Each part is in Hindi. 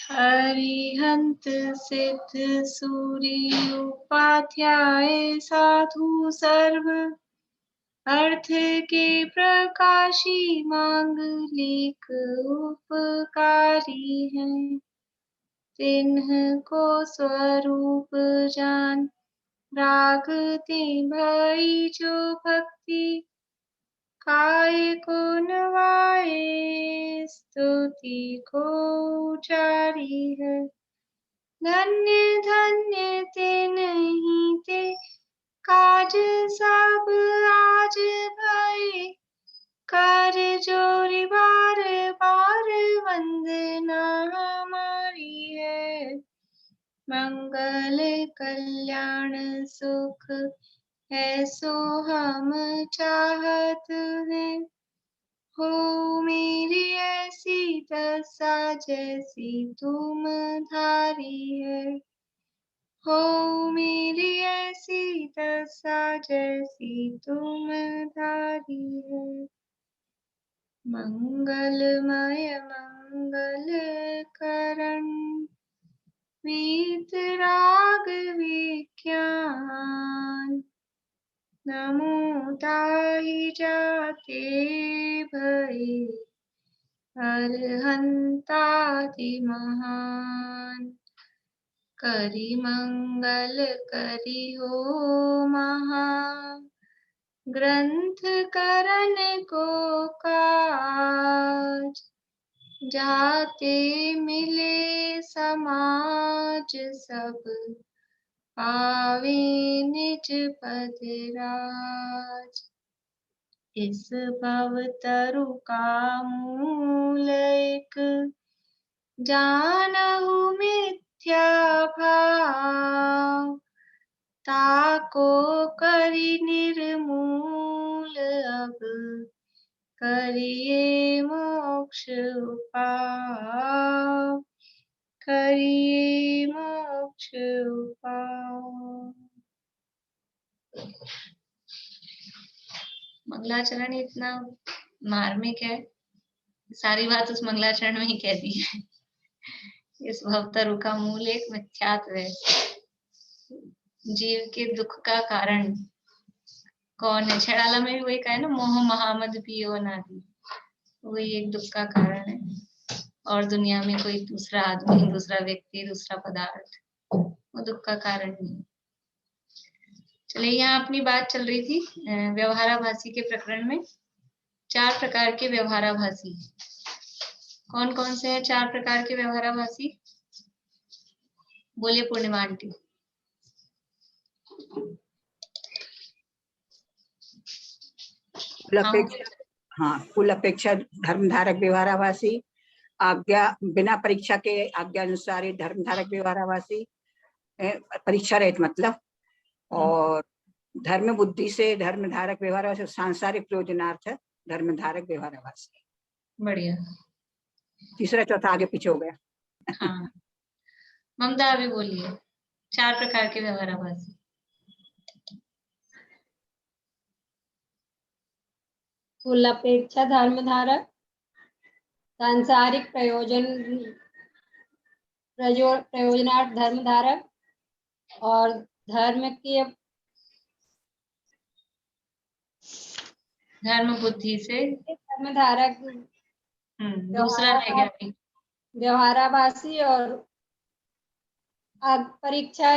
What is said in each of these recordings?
हरिहंत सिद्ध सूरी उपाध्याय साधु सर्व अर्थ के प्रकाशी मांगलिक उपकारी हैं। तिन्ह को स्वरूप जान रागते भई जो भक्ति काय को नवाए स्तुति को उचारी है। धन्य धन्य ते नहीं ते काज सब आज भय कर जोरी बार बार वंदना हमारी है। मंगल कल्याण सुख ऐसो हम चाहत हैं। हो मेरी ऐसी दशा जैसी तुम धारी है। हो मेरी ऐसी दशा जैसी तुम धारी है। मंगलमय मंगल करण वीतराग विज्ञान नमो ताहि जाते भय अरहंताति महान। करी मंगल करी हो महा ग्रंथ करण को काज जाते मिले समाज सब पावे निज पद राज। इस भव तरु का मूल एक जानहु मिथ्या भाव ताको करी निर्मूल अब करिए मोक्ष उपाय करिए मोक्ष उपाय। मंगलाचरण इतना मार्मिक है, सारी बात उस मंगलाचरण में ही कह दी है। इस भवतरु का मूल एक मिथ्यात्व है। जीव के दुख का कारण कौन है? छेड़ाला में भी वही कहा है ना, मोह महामद पियो नादी, वही एक दुख का कारण है। और दुनिया में कोई दूसरा आदमी, दूसरा व्यक्ति, दूसरा पदार्थ वो दुख का कारण नहीं। चलिए, यहाँ अपनी बात चल रही थी व्यवहाराभासी के प्रकरण में। 4 प्रकार के व्यवहाराभासी कौन कौन से हैं? 4 प्रकार के व्यवहाराभासी बोलिए पूर्णिमा आंटी। कुल अपेक्षा धर्मधारक व्यवहाराभासी, आज्ञा बिना परीक्षा के आज्ञा अनुसार धर्मधारक व्यवहाराभासी, परीक्षा रहित मतलब, और धर्म बुद्धि से धर्मधारक व्यवहाराभासी, सांसारिक प्रयोजनार्थ धर्मधारक व्यवहाराभासी। बढ़िया। तीसरा चौथा आगे पीछे हो गया। हाँ, ममता अभी बोलिए 4 प्रकार के व्यवहाराभासी। कुल अपेक्षा धर्मधारक, सांसारिक प्रयोजनार्थ धर्मधारक, और धर्म बुद्धि से धर्मधारक दूसरा है क्या? व्यवहाराभासी, और परीक्षा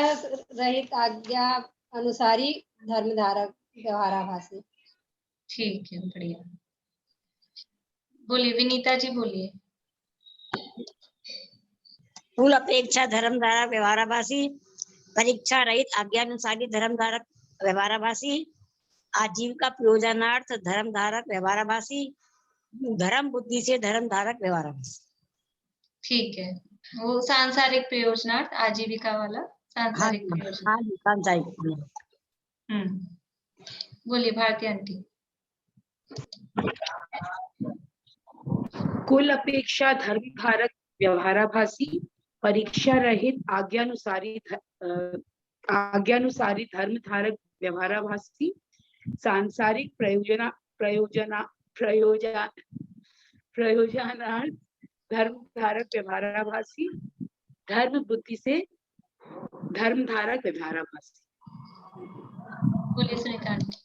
रहित आज्ञा अनुसारी धर्मधारक व्यवहाराभासी। ठीक है, बढ़िया। बोलिए विनीता जी, बोलिए। कुल अपेक्षा धर्मधारक व्यवहाराभासी, परीक्षा रहित आज्ञानुसारी धर्मधारक व्यवहाराभासी, आजीविका प्रयोजनार्थ धर्मधारक व्यवहाराभासी, धर्म बुद्धि से धर्मधारक व्यवहाराभासी। ठीक है, वो सांसारिक प्रयोजनार्थ आजीविका वाला सांसारिक प्रयोजन। बोलिए भारती आंटी। कुल अपेक्षा धर्मधारक व्यवहाराभासी, परीक्षा रहित आज्ञानुसारी धर्मधारक व्यवहाराभासी, सांसारिक प्रयोजनार्थ धर्मधारक व्यवहाराभासी, धर्म बुद्धि से धर्म धारक व्यवहाराभासी। बोलिए सुनीता आंटी।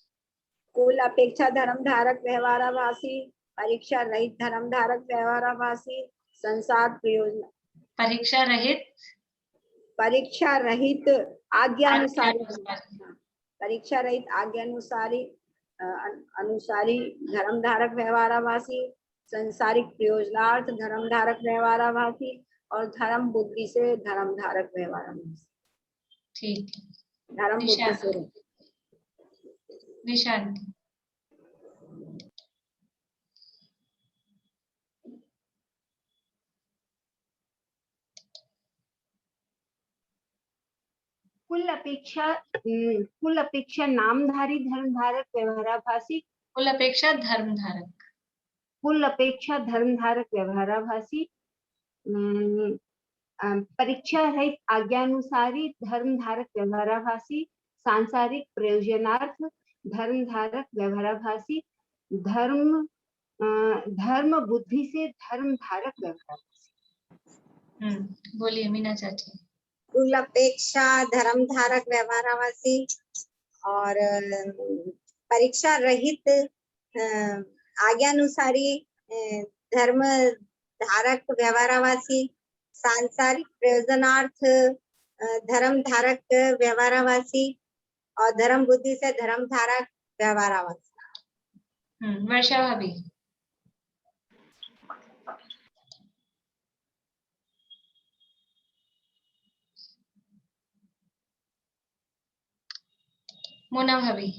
कुल अपेक्षा धर्म धारक व्यवहाराभासी, परीक्षा रहित धर्म धारक व्यवहाराभासी, संसार प्रयोजन परीक्षा रहित परीक्षा रहित आज्ञानुसारी आज्ञानुसारी। परीक्षा रहित आज्ञानुसारी अनुसारी धर्म धारक व्यवहाराभासी, संसारिक प्रयोजनार्थ धर्म धारक व्यवहाराभासी और धर्म बुद्धि से धर्म धारक व्यवहाराभासी। ठीक है। धर्म बुद्धि से निशा आंटी। कुल अपेक्षा नामधारी धर्मधारक व्यवहाराभासी, कुल अपेक्षा धर्म धारक। कुल अपेक्षा धर्मधारक व्यवहाराभासी, परीक्षा रहित आज्ञानुसारी धर्मधारक व्यवहाराभासी, सांसारिक प्रयोजनार्थ धर्मधारक व्यवहाराभासी, धर्म बुद्धि से धर्मधारक व्यवहाराभासी। बोलिए मीना चाची। कुल अपेक्षा धर्म धारक व्यवहाराभासी और परीक्षा रहित आज्ञानुसारी धर्म धारक व्यवहाराभासी, सांसारिक प्रयोजनार्थ धर्म धारक व्यवहाराभासी और धर्म बुद्धि से धर्म धारक व्यवहाराभासी। वर्षा भाभी। मोना भाभी।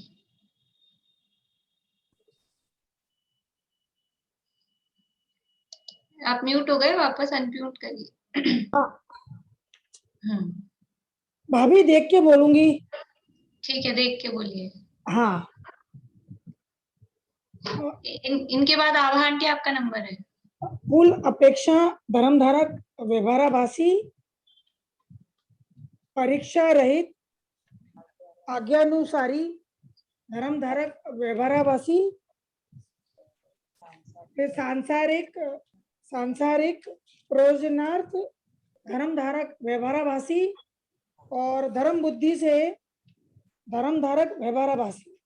आप म्यूट हो गए, वापस अनम्यूट करिए। भाभी देख के बोलूंगी। ठीक है, देख के बोलिए। हाँ। इनके बाद आभा आंटी आपका नंबर है। कुल अपेक्षा धर्मधारक व्यवहाराभासी, परीक्षा रहित आज्ञानुसारी धर्मधारक व्यवहाराभासी, सांसारिक प्रयोजनार्थ धर्मधारक व्यवहाराभासी और धर्म बुद्धि से धर्मधारक व्यवहाराभासी।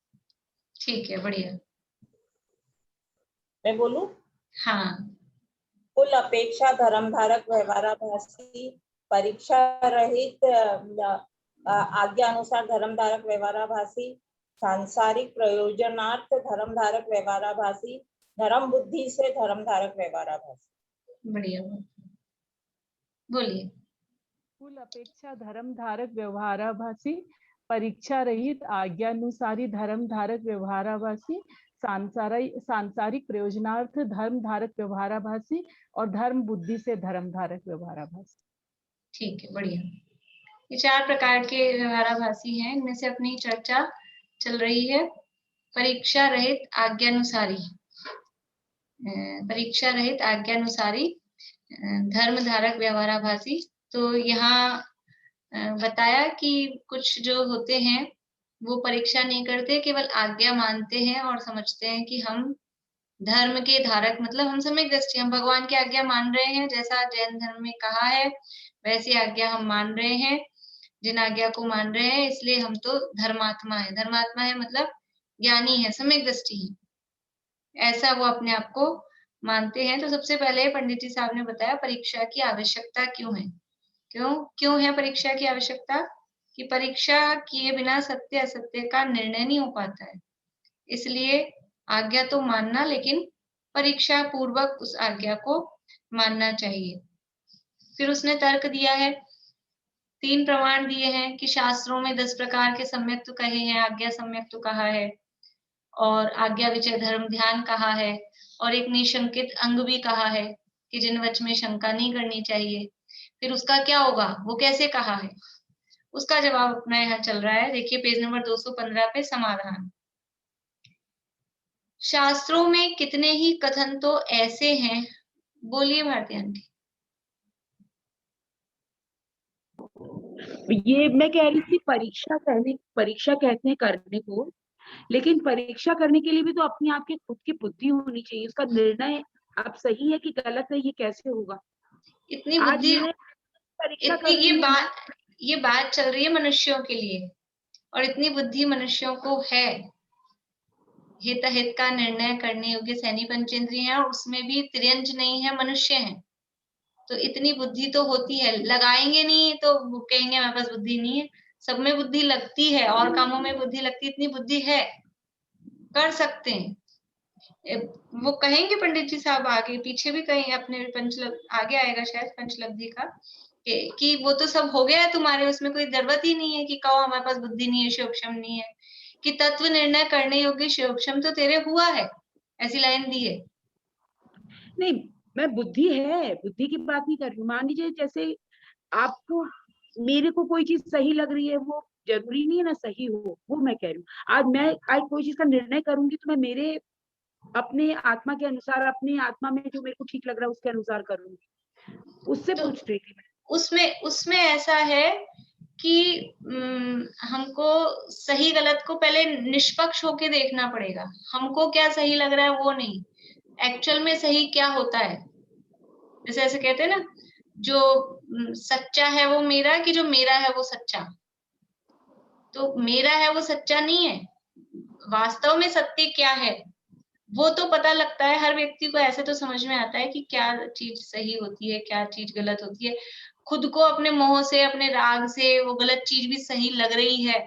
ठीक है, बढ़िया। मैं बोलूं? हाँ। कुल अपेक्षा धर्मधारक व्यवहाराभासी, परीक्षा रहित आज्ञा अनुसार धर्मधारक व्यवहाराभासी, सांसारिक प्रयोजनार्थ धर्मधारक व्यवहाराभासी, धर्म बुद्धि से धर्मधारक व्यवहाराभासी। बढ़िया, बोलिए। कुल अपेक्षा धर्म धारक व्यवहाराभासी, परीक्षा रहित आज्ञानुसारी धर्म धारक व्यवहाराभासी, सांसारिक प्रयोजनार्थ धर्म धारक व्यवहाराभासी और धर्म बुद्धि से धर्म धारक व्यवहाराभासी। ठीक है, बढ़िया। ये 4 प्रकार के व्यवहाराभासी हैं। इनमें से अपनी चर्चा चल रही है परीक्षा रहित आज्ञानुसारी, परीक्षा रहित आज्ञानुसारी धर्म धारक व्यवहाराभासी। तो यहाँ बताया कि कुछ जो होते हैं वो परीक्षा नहीं करते, केवल आज्ञा मानते हैं और समझते हैं कि हम धर्म के धारक, मतलब हम सम्यक दृष्टि, हम भगवान की आज्ञा मान रहे हैं, जैसा जैन धर्म में कहा है वैसी आज्ञा हम मान रहे हैं, जिन आज्ञा को मान रहे हैं, इसलिए हम तो धर्मात्मा है। धर्मात्मा है मतलब ज्ञानी है, सम्यक दृष्टि है, ऐसा वो अपने आप को मानते हैं। तो सबसे पहले पंडित जी साहब ने बताया परीक्षा की आवश्यकता क्यों है। क्यों है परीक्षा की आवश्यकता? कि परीक्षा किए बिना सत्य असत्य का निर्णय नहीं हो पाता है, इसलिए आज्ञा तो मानना, लेकिन परीक्षा पूर्वक उस आज्ञा को मानना चाहिए। फिर उसने तर्क दिया है, 3 प्रमाण दिए हैं कि शास्त्रों में 10 प्रकार के सम्यक्त्व कहे हैं, आज्ञा सम्यक्त्व कहा है और आज्ञा विचय धर्म ध्यान कहा है, और एक निशंकित अंग भी कहा है कि जिन वच में शंका नहीं करनी चाहिए। फिर उसका क्या होगा, वो कैसे कहा है, उसका जवाब अपना यहाँ चल रहा है। देखिए पेज नंबर 215 पे समाधान। शास्त्रों में कितने ही कथन तो ऐसे हैं, बोलिए भारती आंटी। ये मैं कह रही थी परीक्षा कहते हैं करने को, लेकिन परीक्षा करने के लिए भी तो अपनी आपके खुद की बुद्धि होनी चाहिए, उसका निर्णय अब सही है कि गलत है ये कैसे होगा। इतनी बुद्धि परीक्षा इतनी कर रही हूँ। ये बात चल रही है मनुष्यों के लिए, और इतनी बुद्धि मनुष्यों को है। हित अहित का निर्णय करने योग्य सैनी पंचेंद्रिय है, और उसमें भी तिर्यंज नहीं है, मनुष्य हैं। तो इतनी बुद्धि तो होती है। लगाएंगे नहीं तो वो कहेंगे मेरे पास बुद्धि नहीं है। सब में बुद्धि लगती है, और कामों में बुद्धि लगती है। इतनी बुद्धि है, कर सकते हैं। वो कहेंगे पंडित जी साहब आगे पीछे भी कहेंगे, अपने आगे आएगा शायद पंचलब्धि का, कि वो तो सब हो गया है तुम्हारे, उसमें कोई जरूरत ही नहीं है कि कहो हमारे पास बुद्धि नहीं है, शिवक्षम नहीं है। कि तत्व निर्णय करने योग्य शिवक्षम तो तेरे हुआ है, ऐसी लाइन दी है। नहीं, मैं बुद्धि है, बुद्धि की बात नहीं कर रही हूँ। मान लीजिए जैसे आपको, मेरे को कोई चीज सही लग रही है, वो जरूरी नहीं है ना सही हो, वो मैं कह रही हूँ। आज कोई चीज का निर्णय करूंगी तो मैं मेरे अपने आत्मा के अनुसार, अपनी आत्मा में जो मेरे को ठीक लग रहा है उसके अनुसार करूंगी। उससे तो पूछ रही थी मैं। उसमें ऐसा है कि हमको सही गलत को पहले निष्पक्ष होके देखना पड़ेगा। हमको क्या सही लग रहा है वो नहीं, एक्चुअल में सही क्या होता है। जैसे ऐसे कहते हैं ना, जो सच्चा है वो मेरा, कि जो मेरा है वो सच्चा। तो मेरा है वो सच्चा नहीं है, वास्तव में सत्य क्या है वो तो पता लगता है। हर व्यक्ति को ऐसे तो समझ में आता है कि क्या चीज सही होती है, क्या चीज गलत होती है। खुद को अपने मोह से, अपने राग से वो गलत चीज भी सही लग रही है,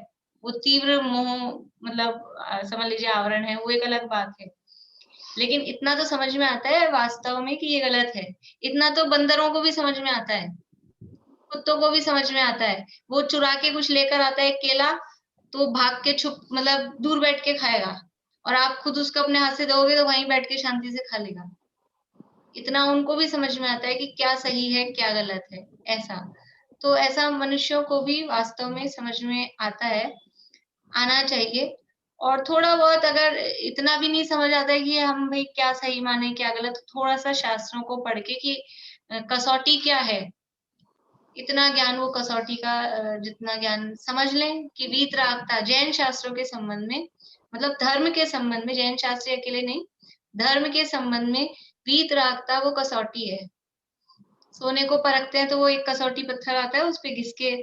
वो तीव्र मोह, मतलब समझ लीजिए आवरण है, वो एक अलग बात है। लेकिन इतना तो समझ में आता है वास्तव में कि ये गलत है। इतना तो बंदरों को भी समझ में आता है, कुत्तों को भी समझ में आता है। वो चुरा के कुछ लेकर आता है केला, तो भाग के छुप, मतलब दूर बैठ के खाएगा, और आप खुद उसको अपने हाथ से दोगे तो वहीं बैठ के शांति से खा लेगा। इतना उनको भी समझ में आता है कि क्या सही है क्या गलत है। ऐसा तो ऐसा मनुष्यों को भी वास्तव में समझ में आता है, आना चाहिए। और थोड़ा बहुत अगर इतना भी नहीं समझ आता है कि हम भाई क्या सही माने क्या गलत, थोड़ा सा शास्त्रों को पढ़ के कि कसौटी क्या है, इतना ज्ञान, वो कसौटी का जितना ज्ञान समझ लें कि वीतरागता जैन शास्त्रों के संबंध में, मतलब धर्म के संबंध में, जैन शास्त्री अकेले नहीं, धर्म के संबंध में वीतरागता वो कसौटी है। सोने को परखते हैं तो वो एक कसौटी पत्थर आता है, उस पे घिस के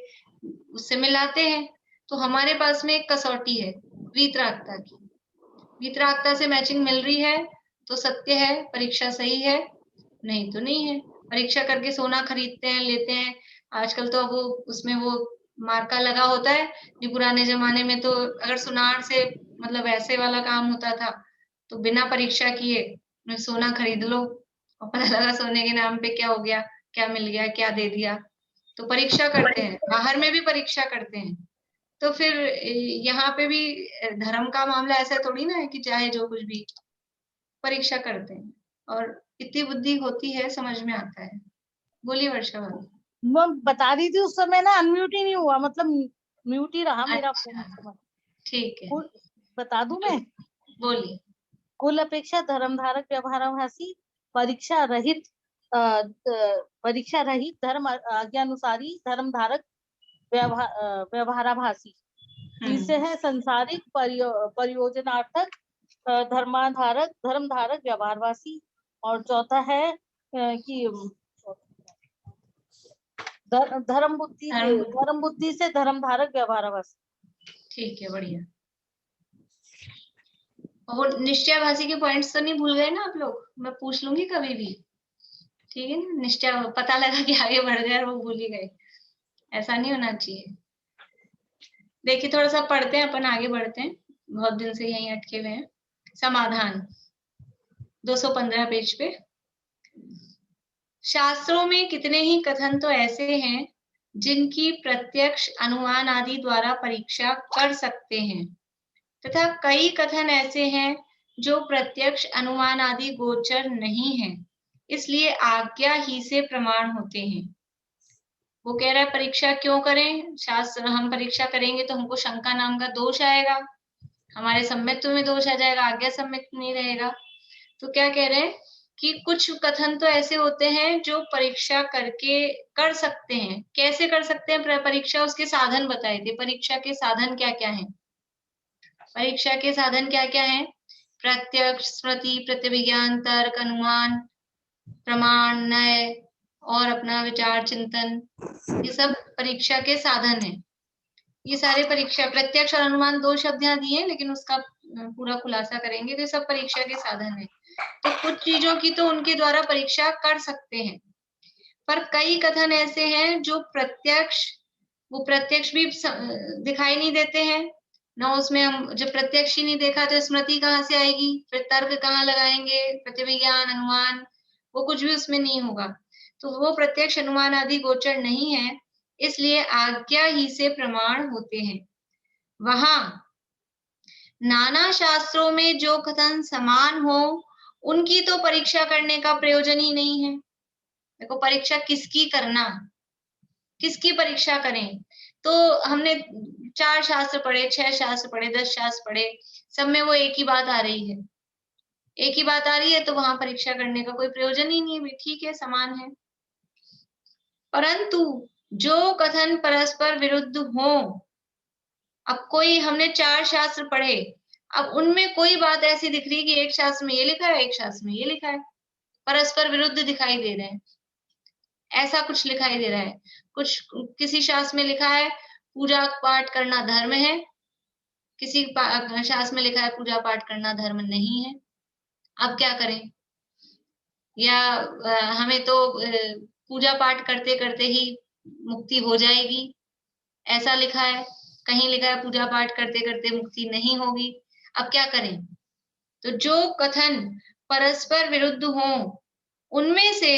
उससे मिलाते हैं। तो हमारे पास में एक कसौटी है वीतरागता की। वीतरागता से मैचिंग मिल रही है तो सत्य है, परीक्षा सही है, नहीं तो नहीं है। परीक्षा करके सोना खरीदते हैं, लेते हैं। आजकल तो अब वो उसमें वो मार्का लगा होता है। जो पुराने जमाने में तो अगर सुनार से, मतलब ऐसे वाला काम होता था, तो बिना परीक्षा किए सोना खरीद लो, और पता लगा सोने के नाम पे क्या हो गया, क्या मिल गया, क्या दे दिया। तो परीक्षा करते हैं, बाहर में भी परीक्षा करते हैं। तो फिर यहाँ पे भी धर्म का मामला ऐसा थोड़ी ना है कि चाहे जो कुछ भी, परीक्षा करते हैं। और इतनी बुद्धि होती है, समझ में आता है। बोलिए वर्षा भाभी। मैं बता रही थी उस समय ना, अनम्यूट ही नहीं हुआ, मतलब म्यूट ही रहा मेरा अच्छा, फोन। ठीक है, बता दूं मैं? बोलिए। कुल अपेक्षा धर्मधारक व्यवहाराभासी परीक्षा रहित धर्म आज्ञानुसारी धर्मधारक व्यवहाराभासी। तीसरे है संसारिक परियोजनार्थक धर्मधारक व्यवहारवासी। और चौथा है कि धर्म बुद्धि से धर्मधारक व्यवहाराभासी। ठीक है, बढ़िया। और निश्चयभासी के पॉइंट्स तो नहीं भूल गए ना आप लोग? मैं पूछ लूंगी कभी भी, ठीक है ना? निश्चय, पता लगा कि आगे बढ़ गए और वो भूल ही गए, ऐसा नहीं होना चाहिए। देखिए थोड़ा सा पढ़ते हैं, अपन आगे बढ़ते हैं, बहुत दिन से यहीं अटके हुए हैं। समाधान 215 पेज पे। शास्त्रों में कितने ही कथन तो ऐसे हैं जिनकी प्रत्यक्ष अनुमान आदि द्वारा परीक्षा कर सकते हैं, तथा कई कथन ऐसे हैं जो प्रत्यक्ष अनुमान आदि गोचर नहीं है, इसलिए आज्ञा ही से प्रमाण होते हैं। वो कह रहा है परीक्षा क्यों करें? शास्त्र, हम परीक्षा करेंगे तो हमको शंका नाम का दोष आएगा, हमारे सम्यक्त्व में दोष आ जाएगा, आज्ञा सम्यक्त नहीं रहेगा। तो क्या कह रहे हैं कि कुछ कथन तो ऐसे होते हैं जो परीक्षा करके कर सकते हैं। कैसे कर सकते हैं परीक्षा? उसके साधन बताए थे। परीक्षा के साधन क्या क्या हैं? परीक्षा के साधन क्या क्या हैं? प्रत्यक्ष, स्मृति, प्रतिविज्ञान, तर्क, अनुमान, प्रमाण, न्याय और अपना विचार चिंतन, ये सब परीक्षा के साधन है। ये सारे परीक्षा, प्रत्यक्ष और अनुमान 2 शब्द यहाँ दिए हैं, लेकिन उसका पूरा खुलासा करेंगे तो ये सब परीक्षा के साधन है। तो कुछ चीजों की तो उनके द्वारा परीक्षा कर सकते हैं, पर कई कथन ऐसे हैं जो वो प्रत्यक्ष भी दिखाई नहीं देते हैं ना। उसमें हम जब प्रत्यक्ष ही नहीं देखा तो स्मृति कहाँ से आएगी, फिर तर्क कहाँ लगाएंगे, प्रतिविज्ञान, अनुमान, वो कुछ भी उसमें नहीं होगा। तो वो प्रत्यक्ष अनुमान आदि गोचर नहीं है, इसलिए आज्ञा ही से प्रमाण होते हैं। वहां नाना शास्त्रों में जो कथन समान हो उनकी तो परीक्षा करने का प्रयोजन ही नहीं है। देखो, परीक्षा किसकी करना, किसकी परीक्षा करें? तो हमने 4 शास्त्र पढ़े, 6 शास्त्र पढ़े, 10 शास्त्र पढ़े, सब में वो एक ही बात आ रही है, एक ही बात आ रही है, तो वहां परीक्षा करने का कोई प्रयोजन ही नहीं है। ठीक है, समान है। परंतु जो कथन परस्पर विरुद्ध हो, अब कोई, हमने 4 शास्त्र पढ़े, अब उनमें कोई बात ऐसी दिख रही है कि एक शास्त्र में ये लिखा है, एक शास्त्र में ये लिखा है, परस्पर विरुद्ध दिखाई दे रहे हैं, ऐसा कुछ दिखाई दे रहा है। कुछ किसी शास्त्र में लिखा है पूजा पाठ करना धर्म है, किसी शास्त्र में लिखा है पूजा पाठ करना धर्म नहीं है। अब क्या करें? या हमें तो पूजा पाठ करते करते ही मुक्ति हो जाएगी, ऐसा लिखा है। कहीं लिखा है पूजा पाठ करते करते मुक्ति नहीं होगी। अब क्या करें? तो जो कथन परस्पर विरुद्ध हो उनमें से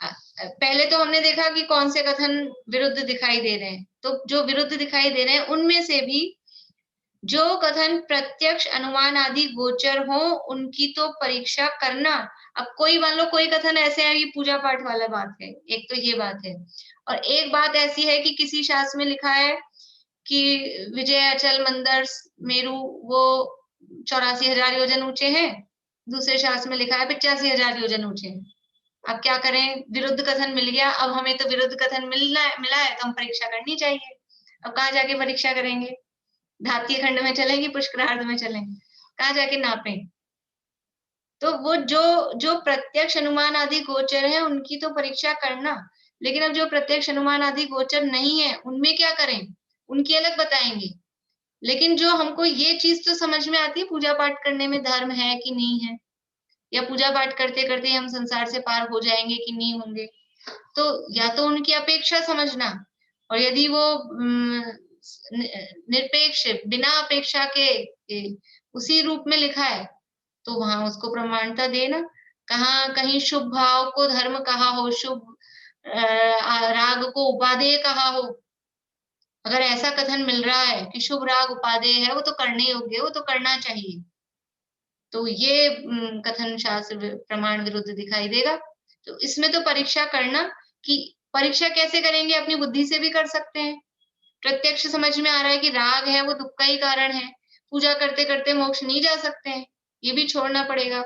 पहले तो हमने देखा कि कौन से कथन विरुद्ध दिखाई दे रहे हैं। तो जो विरुद्ध दिखाई दे रहे हैं उनमें से भी जो कथन प्रत्यक्ष अनुमान आदि गोचर हो उनकी तो परीक्षा करना। अब कोई, मान लो कोई कथन ऐसे है, ये पूजा पाठ वाला बात है, एक तो ये बात है, और एक बात ऐसी है कि किसी शास्त्र में लिखा है कि विजयाचल मंदिर मेरू वो 84,000 योजन ऊंचे हैं, दूसरे शास्त्र में लिखा है 85,000 योजन ऊंचे हैं। अब क्या करें? विरुद्ध कथन मिल गया। अब हमें तो विरुद्ध कथन मिला है तो हम परीक्षा करनी चाहिए। अब कहाँ जाके परीक्षा करेंगे? धात्रीय खंड में चलेंगे, पुष्करार्ध में चलेंगे, कहाँ जाके नापें? तो वो जो प्रत्यक्ष अनुमान आदि गोचर है उनकी तो परीक्षा करना, लेकिन अब जो प्रत्यक्ष अनुमान आदि गोचर नहीं है उनमें क्या करें? उनकी अलग बताएंगे। लेकिन जो हमको ये चीज तो समझ में आती है, पूजा पाठ करने में धर्म है कि नहीं है, या पूजा पाठ करते करते हम संसार से पार हो जाएंगे कि नहीं होंगे, तो या तो उनकी अपेक्षा समझना, और यदि वो निरपेक्ष बिना अपेक्षा के उसी रूप में लिखा है तो वहां उसको प्रमाणता देना। कहीं शुभ भाव को धर्म कहा हो, शुभ राग को उपादेय कहा हो, अगर ऐसा कथन मिल रहा है कि शुभ राग उपादेय है, वो तो करने योग्य है, वो तो करना चाहिए, तो ये कथन शास्त्र प्रमाण विरुद्ध दिखाई देगा। तो इसमें तो परीक्षा करना, कि परीक्षा कैसे करेंगे? अपनी बुद्धि से भी कर सकते हैं। प्रत्यक्ष समझ में आ रहा है कि राग है वो दुख का ही कारण है, पूजा करते करते मोक्ष नहीं जा सकते हैं, ये भी छोड़ना पड़ेगा।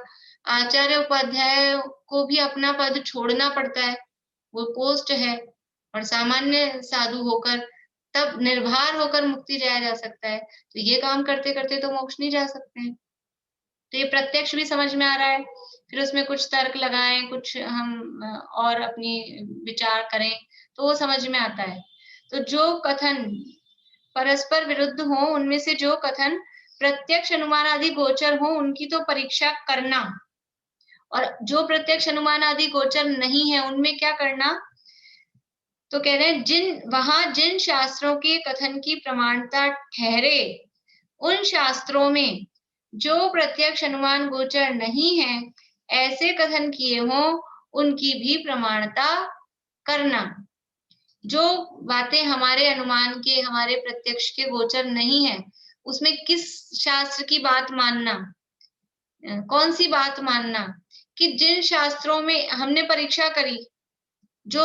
आचार्य उपाध्याय को भी अपना पद छोड़ना पड़ता है, वो पोस्ट है, और सामान्य साधु होकर तब निर्भर होकर मुक्ति जाया जा सकता है। तो ये काम करते करते तो मोक्ष नहीं जा सकते हैं। तो ये प्रत्यक्ष भी समझ में आ रहा है, फिर उसमें कुछ तर्क लगाएं, कुछ हम और अपनी विचार करें तो वो समझ में आता है। तो जो कथन परस्पर विरुद्ध हो उनमें से जो कथन प्रत्यक्ष अनुमान आदि गोचर हो उनकी तो परीक्षा करना, और जो प्रत्यक्ष अनुमान आदि गोचर नहीं है उनमें क्या करना? तो कह रहे हैं जिन शास्त्रों के कथन की प्रमाणता ठहरे उन शास्त्रों में जो प्रत्यक्ष अनुमान गोचर नहीं है ऐसे कथन किए हो उनकी भी प्रमाणता करना। जो बातें हमारे अनुमान के, हमारे प्रत्यक्ष के गोचर नहीं है, उसमें किस शास्त्र की बात मानना, कौन सी बात मानना? कि जिन शास्त्रों में हमने परीक्षा करी, जो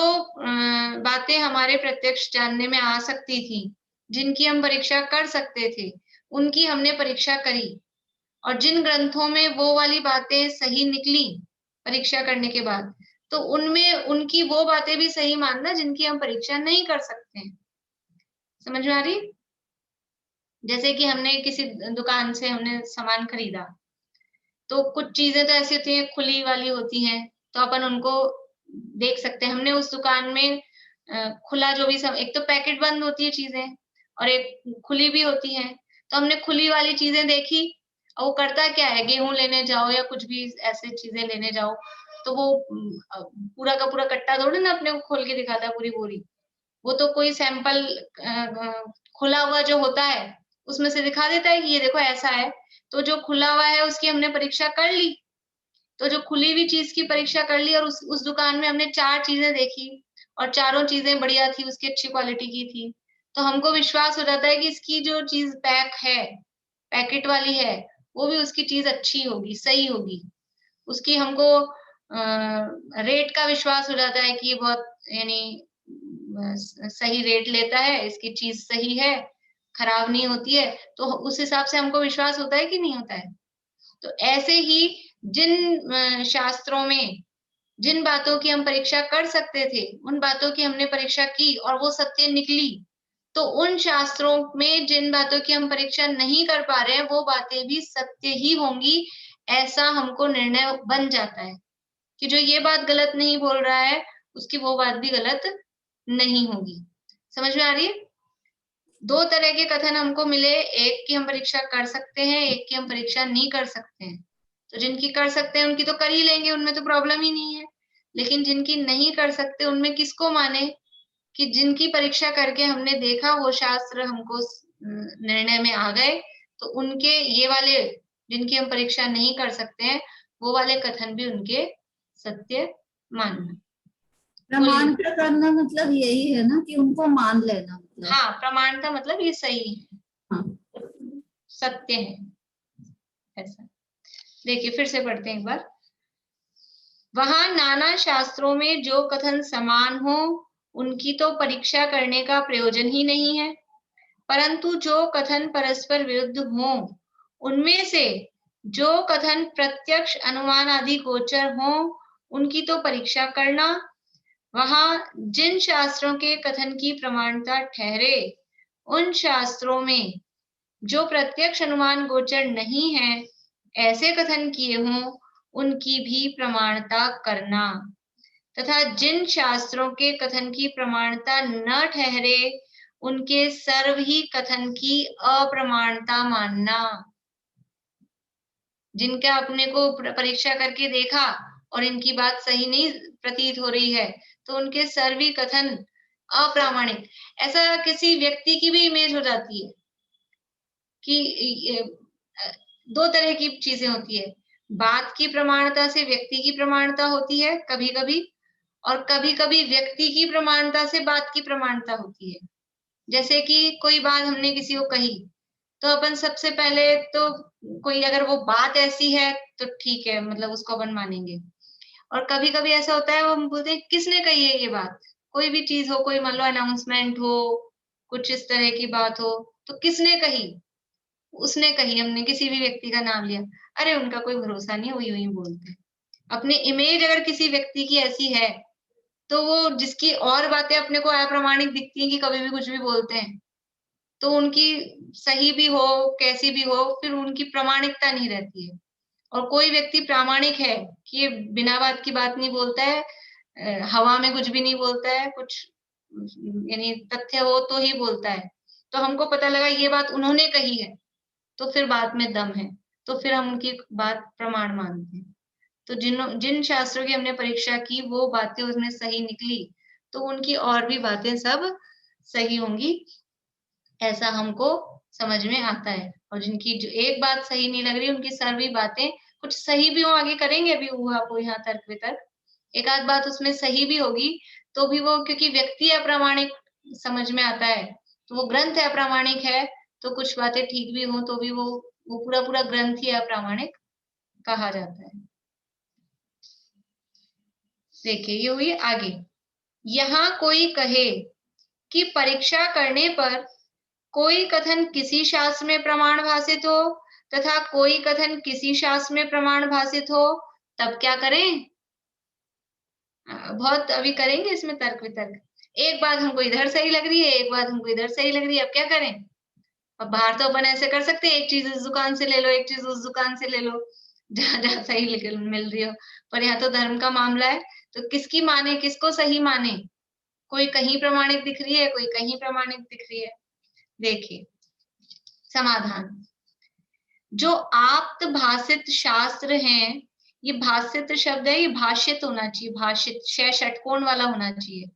बातें हमारे प्रत्यक्ष जानने में आ सकती थी, जिनकी हम परीक्षा कर सकते थे, उनकी हमने परीक्षा करी, और जिन ग्रंथों में वो वाली बातें सही निकली परीक्षा करने के बाद, तो उनमें उनकी वो बातें भी सही मानना जिनकी हम परीक्षा नहीं कर सकते हैं। समझ में आ रही? जैसे कि हमने किसी दुकान से हमने सामान खरीदा, तो कुछ चीजें तो ऐसी होती हैं खुली वाली होती हैं, तो अपन उनको देख सकते हैं। हमने उस दुकान में खुला जो भी एक तो पैकेट बंद होती है चीजें और एक खुली भी होती है, तो हमने खुली वाली चीजें देखी। और वो करता क्या है, गेहूं लेने जाओ या कुछ भी ऐसे चीजें लेने जाओ तो वो पूरा का पूरा कट्टा थोड़ी ना अपने को खोल के दिखाता है पूरी बोरी। वो तो कोई सैंपल खुला हुआ जो होता है उसमें से दिखा देता है कि ये देखो ऐसा है। तो जो खुला हुआ है उसकी हमने परीक्षा कर ली, तो जो खुली हुई चीज की परीक्षा कर ली और उस दुकान में हमने 4 चीजें देखी और चारों चीजें बढ़िया थी, उसकी अच्छी क्वालिटी की थी, तो हमको विश्वास हो जाता है कि इसकी जो चीज पैक है, पैकेट वाली है, वो भी उसकी चीज अच्छी होगी, सही होगी। उसकी हमको रेट का विश्वास हो जाता है कि ये बहुत यानी सही रेट लेता है, इसकी चीज सही है, खराब नहीं होती है, तो उस हिसाब से हमको विश्वास होता है कि नहीं होता है। तो ऐसे ही जिन शास्त्रों में जिन बातों की हम परीक्षा कर सकते थे उन बातों की हमने परीक्षा की और वो सत्य निकली, तो उन शास्त्रों में जिन बातों की हम परीक्षा नहीं कर पा रहे हैं वो बातें भी सत्य ही होंगी, ऐसा हमको निर्णय बन जाता है कि जो ये बात गलत नहीं बोल रहा है उसकी वो बात भी गलत नहीं होगी। समझ में आ रही है? 2 तरह के कथन हमको मिले, एक की हम परीक्षा कर सकते हैं, एक की हम परीक्षा नहीं कर सकते हैं। तो जिनकी कर सकते हैं उनकी तो कर ही लेंगे, उनमें तो प्रॉब्लम ही नहीं है। लेकिन जिनकी नहीं कर सकते उनमें किसको माने, कि जिनकी परीक्षा करके हमने देखा वो शास्त्र हमको निर्णय में आ गए, तो उनके ये वाले जिनकी हम परीक्षा नहीं कर सकते हैं वो वाले कथन भी उनके सत्य मानना। प्रमाणता करना मतलब यही है ना कि उनको मान लेना, मतलब हाँ, प्रमाणता मतलब ये सही है, हाँ। सत्य है ऐसा। देखिए फिर से पढ़ते हैं एक बार। वहां नाना शास्त्रों में जो कथन समान हो उनकी तो परीक्षा करने का प्रयोजन ही नहीं है, परंतु जो कथन परस्पर विरुद्ध हो उनमें से जो कथन प्रत्यक्ष अनुमान आदि गोचर हो उनकी तो परीक्षा करना। वहां जिन शास्त्रों के कथन की प्रमाणता ठहरे उन शास्त्रों में जो प्रत्यक्ष अनुमान गोचर नहीं है ऐसे कथन किए हों उनकी भी प्रमाणता करना, तथा जिन शास्त्रों के कथन की प्रमाणता न ठहरे उनके सर्व ही कथन की अप्रमाणता मानना। जिनका अपने को परीक्षा करके देखा और इनकी बात सही नहीं प्रतीत हो रही है तो उनके सर्वी कथन अप्रामाणिक। ऐसा किसी व्यक्ति की भी इमेज हो जाती है कि 2 तरह की चीजें होती है, बात की प्रमाणता से व्यक्ति की प्रमाणता होती है कभी कभी, और कभी कभी व्यक्ति की प्रमाणता से बात की प्रमाणता होती है। जैसे कि कोई बात हमने किसी को कही तो अपन सबसे पहले तो कोई अगर वो बात ऐसी है तो ठीक है, मतलब उसको अपन मानेंगे। और कभी कभी ऐसा होता है वो हम बोलते हैं किसने कही है ये बात, कोई भी चीज हो, कोई मान लो अनाउंसमेंट हो, कुछ इस तरह की बात हो, तो किसने कही, उसने कही, हमने किसी भी व्यक्ति का नाम लिया, अरे उनका कोई भरोसा नहीं, वो यूं ही बोलते हैं। अपनी इमेज अगर किसी व्यक्ति की ऐसी है तो वो जिसकी और बातें अपने को अप्रामाणिक दिखती हैं कि कभी भी कुछ भी बोलते हैं, तो उनकी सही भी हो कैसी भी हो फिर उनकी प्रामाणिकता नहीं रहती है। और कोई व्यक्ति प्रामाणिक है कि ये बिना बात की बात नहीं बोलता है, हवा में कुछ भी नहीं बोलता है, कुछ यानी तथ्य हो तो ही बोलता है, तो हमको पता लगा ये बात उन्होंने कही है तो फिर बात में दम है, तो फिर हम उनकी बात प्रमाण मानते हैं। तो जिन शास्त्रों की हमने परीक्षा की वो बातें उसमें सही निकली तो उनकी और भी बातें सब सही होंगी, ऐसा हमको समझ में आता है। और जिनकी जो एक बात सही नहीं लग रही उनकी सभी बातें कुछ सही भी हो, आगे करेंगे अभी हुआ आपको यहाँ तर्क वितर्क, एक आध बात उसमें सही भी होगी तो भी वो क्योंकि व्यक्ति अप्रामाणिक समझ में आता है तो वो ग्रंथ अप्रामाणिक है, तो कुछ बातें ठीक भी हो तो भी वो पूरा पूरा ग्रंथ ही अप्रामाणिक कहा जाता है। देखिए ये हुई आगे। यहाँ कोई कहे कि परीक्षा करने पर कोई कथन किसी शास्त्र में प्रमाण भाषित हो तथा कोई कथन किसी शास्त्र में प्रमाण भाषित हो, तब क्या करें? बहुत अभी करेंगे इसमें तर्क वितर्क। एक बात हमको इधर सही लग रही है, एक बात हमको इधर सही लग रही है, अब क्या करें? अब बाहर तो अपन ऐसे कर सकते हैं, एक चीज इस दुकान से ले लो, एक चीज उस दुकान से ले लो, जहाँ जहाँ सही मिल रही हो, पर यहाँ तो धर्म का मामला है, तो किसकी माने, किसको सही माने? कोई कहीं प्रमाणित दिख रही है, कोई कहीं प्रमाणित दिख रही है। देखिए समाधान, जो आप्त भाषित शास्त्र हैं, ये भाषित शब्द है, ये भाषित होना चाहिए, भाषित षटकोण वाला होना चाहिए।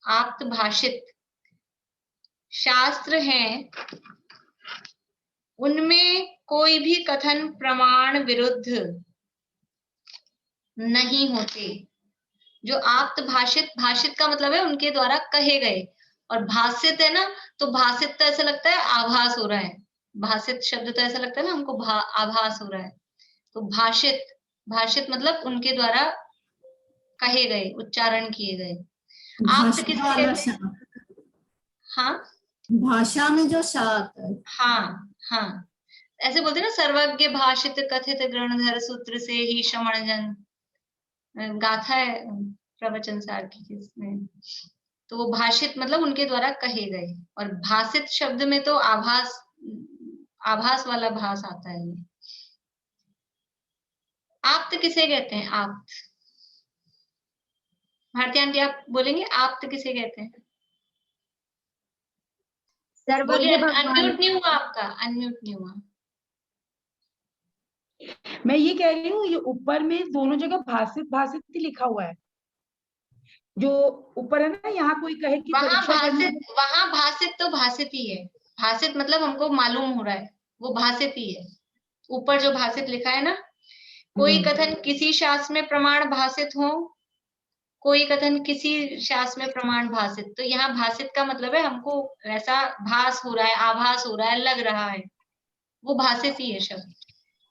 आप्त भाषित शास्त्र हैं, उनमें कोई भी कथन प्रमाण विरुद्ध नहीं होते। जो आप्त भाषित, भाषित का मतलब है उनके द्वारा कहे गए, और भाषित है ना, तो भाषित तो ऐसा लगता है आभास हो रहा है, भाषित शब्द तो ऐसा लगता है ना हमको आभास हो रहा है, तो भाषित, भाषित मतलब उनके द्वारा कहे गए, उच्चारण किए गए। आप्त किसको कहते हैं? हाँ, भाषा में जो शा आता है। हाँ हाँ, ऐसे बोलते हैं ना, सर्वज्ञ भाषित कथित ग्रणधर सूत्र से ही श्रमण जन, गाथा है प्रवचन सार की जिसमें, तो वो भाषित मतलब उनके द्वारा कहे गए, और भाषित शब्द में तो आभास, आभास वाला भास आता है। आप्त किसे कहते हैं? आप्त, भारती आंटी आप बोलेंगे आप्त किसे कहते हैं? बोलिए, अनम्यूट नहीं हुआ आपका, अनम्यूट नहीं हुआ। मैं ये कह रही हूँ, ये ऊपर में दोनों जगह भाषित भाषित ही लिखा हुआ है, जो ऊपर है ना, यहाँ कोई कहे कि वहां परीक्षा करने भाषित, वहां भाषित तो भाषित ही है, भाषित मतलब हमको मालूम हो रहा है वो भाषित ही है। ऊपर जो भाषित लिखा है ना, कोई कथन किसी शास्त्र में प्रमाण भाषित हो, कोई कथन किसी शास्त्र में प्रमाण भाषित, तो यहाँ भाषित का मतलब है हमको ऐसा भास हो रहा है, आभास हो रहा है, लग रहा है, वो भाषित ही है शब्द।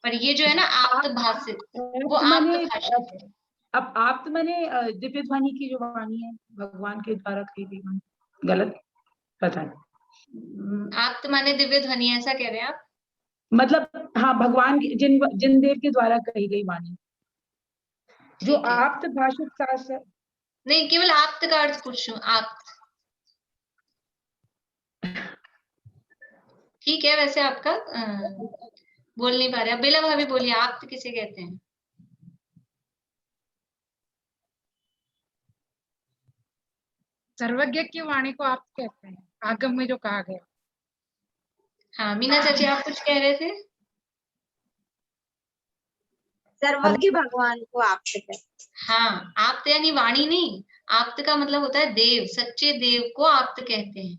पर ये जो है ना आप्त भाषित, वो आप्त भाषित है। अब आप्त माने दिव्य ध्वनि की जो वाणी है, भगवान के द्वारा कही गई वाणी, गलत पता नहीं। आप्त माने दिव्य ध्वनि, ऐसा कह रहे हैं आप? मतलब हाँ, भगवान जिन देव के द्वारा कही गई वाणी, जो आप्त भाषित शास्त्र। नहीं, केवल आप्त का अर्थ पूछ रही हूँ, आप्त। ठीक है, वैसे आपका बोल नहीं पा रहे, बेला भाभी बोलिए, आप्त किसे कहते हैं? सर्वज्ञ की वाणी को आप कहते हैं, आगम में जो कहा गया। हाँ, मीना चाची आप कुछ कह रहे थे? सर्वज्ञ भगवान को आप्त कहते हैं। हाँ, आप्त यानी वाणी नहीं, आप्त का मतलब होता है देव, सच्चे देव को आप्त कहते हैं,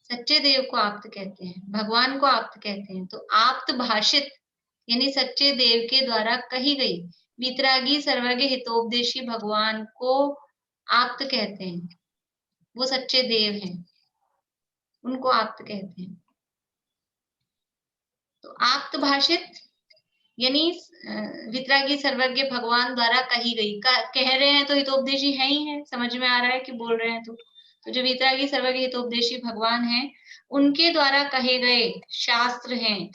सच्चे देव को आप्त कहते हैं, भगवान को आप्त कहते हैं। तो आप्त भाषित यानी सच्चे देव के द्वारा कही गई वितरागी सर्वज्ञ हितोपदेशी भगवान को आप्त कहते हैं, वो सच्चे देव हैं, उनको आप्त कहते हैं। तो आप्त भाषित यानी वितरागी सर्वज्ञ भगवान द्वारा कही गई, कह रहे हैं तो हितोपदेशी है ही है, समझ में आ रहा है कि बोल रहे हैं तो जो वितरागी सर्वज्ञ हितोपदेशी भगवान हैं, उनके द्वारा कहे गए शास्त्र हैं,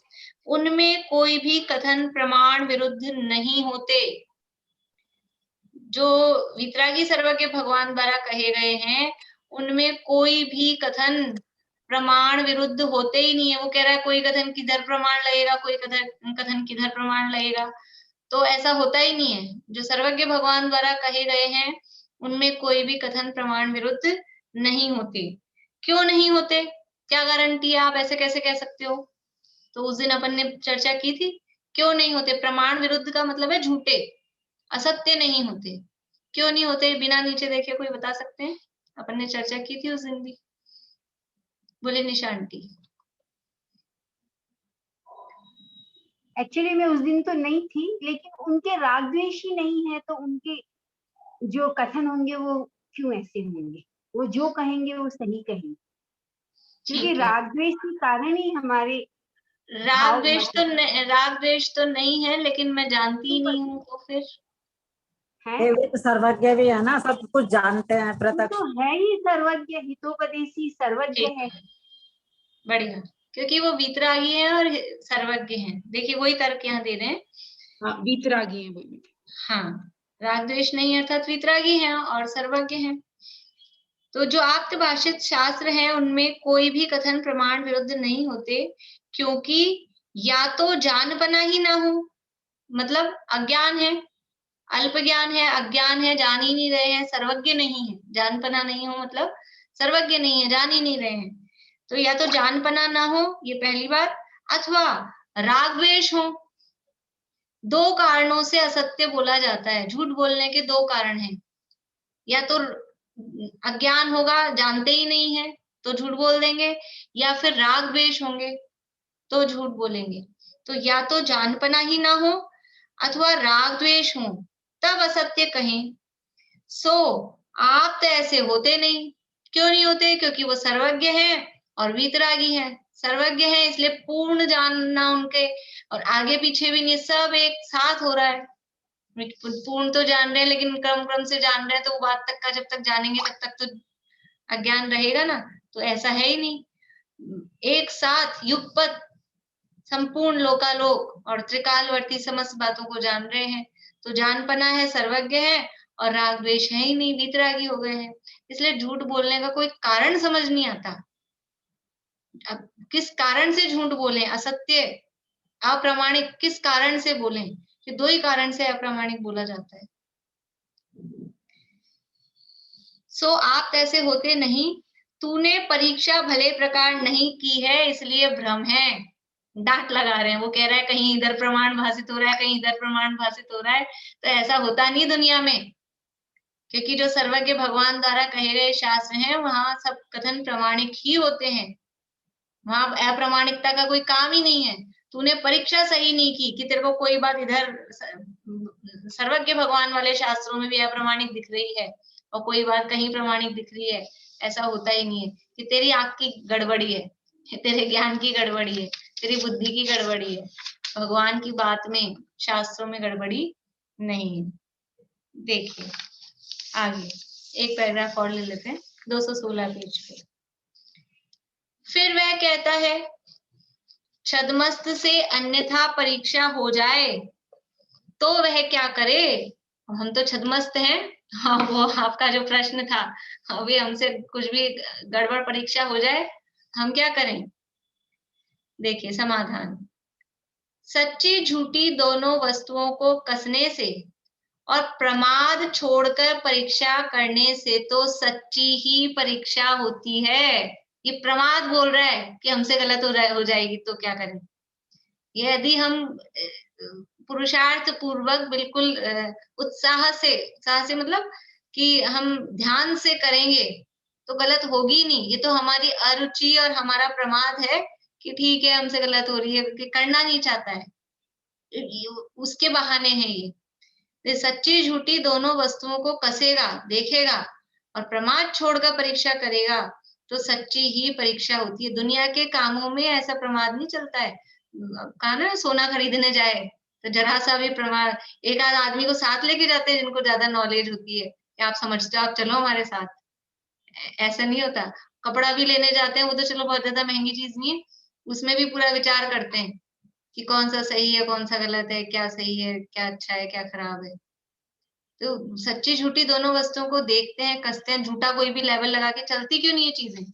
उनमें कोई भी कथन प्रमाण विरुद्ध नहीं होते। जो वितरागी सर्वज्ञ भगवान द्वारा कहे गए हैं, उनमें कोई भी कथन प्रमाण विरुद्ध होते ही नहीं है। वो कह रहा है कोई कथन किधर प्रमाण लगेगा, कोई कथन किधर प्रमाण लगेगा, तो ऐसा होता ही नहीं है। जो सर्वज्ञ भगवान द्वारा कहे गए हैं, उनमें कोई भी कथन प्रमाण विरुद्ध नहीं होते। क्यों नहीं होते, क्या गारंटी है, आप ऐसे कैसे कह सकते हो? तो उस दिन अपन ने चर्चा की थी, क्यों नहीं होते। प्रमाण विरुद्ध का मतलब है झूठे, असत्य नहीं होते। क्यों नहीं होते, बिना नीचे देखे कोई बता सकते हैं? अपन ने चर्चा की थी उस दिन भी, बोले निशा आंटी। एक्चुअली मैं उस दिन तो नहीं थी, लेकिन उनके राग द्वेष ही नहीं है, तो उनके जो कथन होंगे वो क्यों ऐसे होंगे, वो जो कहेंगे वो सही कहेंगे, क्योंकि राग द्वेष के कारण ही हमारे राग द्वेष तो नहीं है, लेकिन मैं जानती ही नहीं हूँ, तो फिर है तो सर्वज्ञ भी है ना, सब कुछ जानते हैं, प्रत्यक्ष तो है ही, सर्वज्ञ हितोपदेशी सर्वज्ञ है। बढ़िया, क्योंकि वो वीतरागी हैं और सर्वज्ञ हैं। देखिए वही तर्क यहाँ दे रहे हैं। हाँ, वीतरागी हैं वो। हाँ, राग द्वेष नहीं अर्थात वीतरागी हैं और सर्वज्ञ हैं। तो जो आप्त भाषित शास्त्र हैं, उनमें कोई भी कथन प्रमाण विरुद्ध नहीं होते, क्योंकि या तो जानपना ही ना हो, मतलब अज्ञान है, अल्प ज्ञान है, अज्ञान है, जान ही नहीं रहे हैं, सर्वज्ञ नहीं है। जानपना नहीं हो मतलब सर्वज्ञ नहीं है, जान ही नहीं रहे हैं। तो या तो जानपना ना हो, ये पहली बात, अथवा राग द्वेष हो। दो कारणों से असत्य बोला जाता है। झूठ बोलने के दो कारण हैं, या तो अज्ञान होगा, जानते ही नहीं है तो झूठ बोल देंगे, या फिर राग द्वेष होंगे तो झूठ बोलेंगे। तो या तो जानपना ही ना हो अथवा राग द्वेष हो तब असत्य कहें। सो आप तो ऐसे होते नहीं। क्यों नहीं होते? क्योंकि वो सर्वज्ञ है और वीतरागी है। सर्वज्ञ है इसलिए पूर्ण जानना उनके, और आगे पीछे भी नहीं, सब एक साथ हो रहा है। पूर्ण तो जान रहे हैं लेकिन क्रम क्रम से जान रहे हैं, तो वो बात तक का जब तक जानेंगे तब तक तो अज्ञान रहेगा ना। तो ऐसा है ही नहीं, एक साथ युगपत संपूर्ण लोकालोक और त्रिकालवर्ती समस्त बातों को जान रहे हैं। तो जानपना है, सर्वज्ञ है, और राग द्वेष है ही नहीं, वीतरागी हो गए हैं। इसलिए झूठ बोलने का कोई कारण समझ नहीं आता। अब किस कारण से झूठ बोले, असत्य अप्रामाणिक किस कारण से बोले? कि दो ही कारण से अप्रामाणिक बोला जाता है। सो आप ऐसे होते नहीं, तूने परीक्षा भले प्रकार नहीं की है इसलिए भ्रम है। डांट लगा रहे हैं, वो कह रहा है कहीं इधर प्रमाण भाषित हो रहा है, कहीं इधर प्रमाण भाषित हो रहा है। तो ऐसा होता नहीं दुनिया में, क्योंकि जो सर्वज्ञ भगवान द्वारा कहे गए शास्त्र हैं वहां सब कथन प्रमाणिक ही होते हैं। वहां अप्रामाणिकता का कोई काम ही नहीं है। तूने परीक्षा सही नहीं की कि तेरे को कोई बात इधर सर्वज्ञ भगवान वाले शास्त्रों में भी अप्रामाणिक दिख रही है और कोई बात कहीं प्रमाणिक दिख रही है। ऐसा होता ही नहीं है कि तेरी आंख की गड़बड़ी है, तेरे ज्ञान की गड़बड़ी है, तेरी बुद्धि की गड़बड़ी है। भगवान की बात में, शास्त्रों में गड़बड़ी नहीं है। देखिए आगे एक पैराग्राफ और ले लेते हैं, 216 पेज पे। फिर वह कहता है छद्मस्त से अन्यथा परीक्षा हो जाए तो वह क्या करे? हम तो छद्मस्त हैं। हाँ, वो आपका जो प्रश्न था, अभी हमसे कुछ भी गड़बड़ परीक्षा हो जाए हम क्या करें? देखिए समाधान, सच्ची झूठी दोनों वस्तुओं को कसने से और प्रमाद छोड़कर परीक्षा करने से तो सच्ची ही परीक्षा होती है। ये प्रमाद बोल रहा है कि हमसे गलत हो जाएगी तो क्या करें? यदि हम पुरुषार्थ पूर्वक बिल्कुल उत्साह से मतलब कि हम ध्यान से करेंगे तो गलत होगी नहीं। ये तो हमारी अरुचि और हमारा प्रमाद है कि ठीक है हमसे गलत हो रही है, कि करना नहीं चाहता है, उसके बहाने हैं ये। सच्ची झूठी दोनों वस्तुओं को कसेगा, देखेगा और प्रमाद छोड़कर परीक्षा करेगा तो सच्ची ही परीक्षा होती है। दुनिया के कामों में ऐसा प्रमाद नहीं चलता है। कहा ना, सोना खरीदने जाए तो जरा सा भी प्रमाद, एक आध आदमी को साथ लेके जाते हैं जिनको ज्यादा नॉलेज होती है कि आप समझते हो, आप चलो हमारे साथ। ऐसा नहीं होता। कपड़ा भी लेने जाते हैं, वो तो चलो बहुत ज्यादा महंगी चीज नहीं है, उसमें भी पूरा विचार करते हैं कि कौन सा सही है, कौन सा गलत है, क्या सही है, क्या अच्छा है, क्या खराब है। तो सच्ची झूठी दोनों वस्तुओं को देखते हैं, कसते हैं। झूठा कोई भी लेवल लगा के चलती क्यों नहीं है चीजें?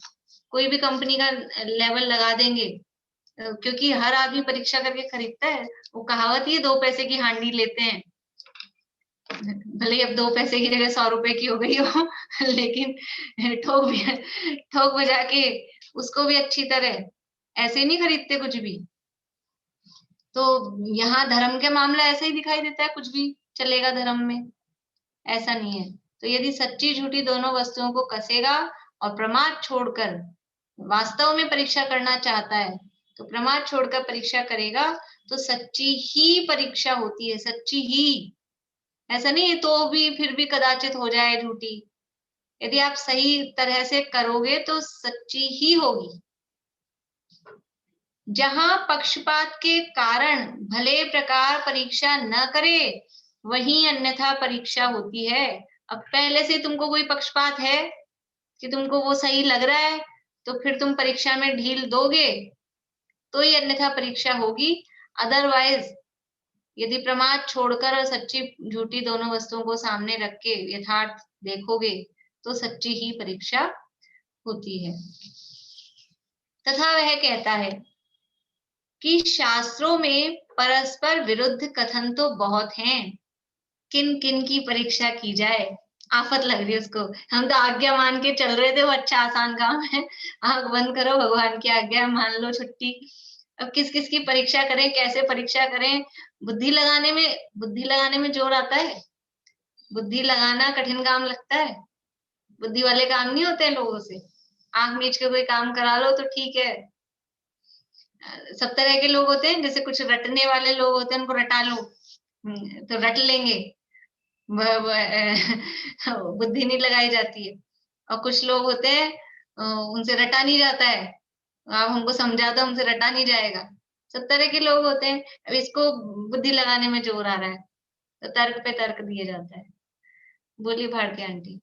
कोई भी कंपनी का लेवल लगा देंगे क्योंकि हर आदमी परीक्षा करके खरीदता है। वो कहावत ही 2 पैसे की हांडी लेते हैं, भले अब 2 पैसे की जगह 100 रुपए की हो गई हो लेकिन ठोक बजा के उसको भी अच्छी तरह ऐसे नहीं खरीदते कुछ भी। तो यहाँ धर्म के मामला ऐसे ही दिखाई देता है, कुछ भी चलेगा धर्म में, ऐसा नहीं है। तो यदि सच्ची झूठी दोनों वस्तुओं को कसेगा और प्रमाद छोड़कर वास्तव में परीक्षा करना चाहता है तो प्रमाद छोड़कर परीक्षा करेगा तो सच्ची ही परीक्षा होती है, सच्ची ही। ऐसा नहीं है तो भी फिर भी कदाचित हो जाए झूठी। यदि आप सही तरह से करोगे तो सच्ची ही होगी। जहां पक्षपात के कारण भले प्रकार परीक्षा न करे वहीं अन्यथा परीक्षा होती है। अब पहले से तुमको कोई पक्षपात है कि तुमको वो सही लग रहा है तो फिर तुम परीक्षा में ढील दोगे तो ही अन्यथा परीक्षा होगी। अदरवाइज यदि प्रमाद छोड़कर और सच्ची झूठी दोनों वस्तुओं को सामने रख के यथार्थ देखोगे तो सच्ची ही परीक्षा होती है। तथा वह कहता है कि शास्त्रों में परस्पर विरुद्ध कथन तो बहुत हैं, किन किन की परीक्षा की जाए। आफत लग रही है उसको। हम तो आज्ञा मान के चल रहे थे, वो अच्छा आसान काम है, आंख बंद करो, भगवान की आज्ञा, मान लो छुट्टी। अब किस किस की परीक्षा करें, कैसे परीक्षा करें? बुद्धि लगाने में जोर आता है। बुद्धि लगाना कठिन काम लगता है। बुद्धि वाले काम नहीं होते हैं लोगों से। आंख मीच के कोई काम करा लो तो ठीक है। सब तरह के लोग होते हैं, जैसे कुछ रटने वाले लोग होते हैं, उनको रटा लो तो रट लेंगे, बुद्धि नहीं लगाई जाती है। और कुछ लोग होते हैं उनसे रटा नहीं जाता है, आप हमको समझा दो, हमसे रटा नहीं जाएगा। सब तरह के लोग होते हैं। अब इसको बुद्धि लगाने में जोर आ रहा है तो तर्क पे तर्क दिया जाता है। बोलिए भारती आंटी।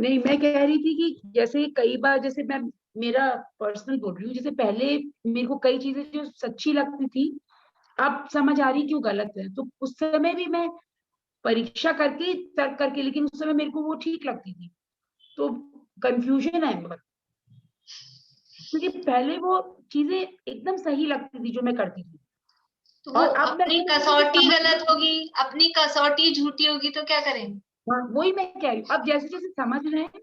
नहीं, मैं कह रही थी कि जैसे कई बार, जैसे मैं मेरा पर्सनल बोल रही हूँ, जैसे पहले मेरे को कई चीजें जो सच्ची लगती थी अब समझ आ रही क्यों गलत है, तो उस समय भी मैं परीक्षा करके तर्क करके, लेकिन उस समय मेरे को वो ठीक लगती थी। तो कंफ्यूजन है मगर, क्योंकि पहले वो चीजें एकदम सही लगती थी जो मैं करती थी, तो वो और अब मैं अपनी कसौटी गलत होगी, अपनी कसौटी झूठी होगी तो क्या करें? वही मैं कह रही हूँ। अब जैसे जैसे समझ रहे हैं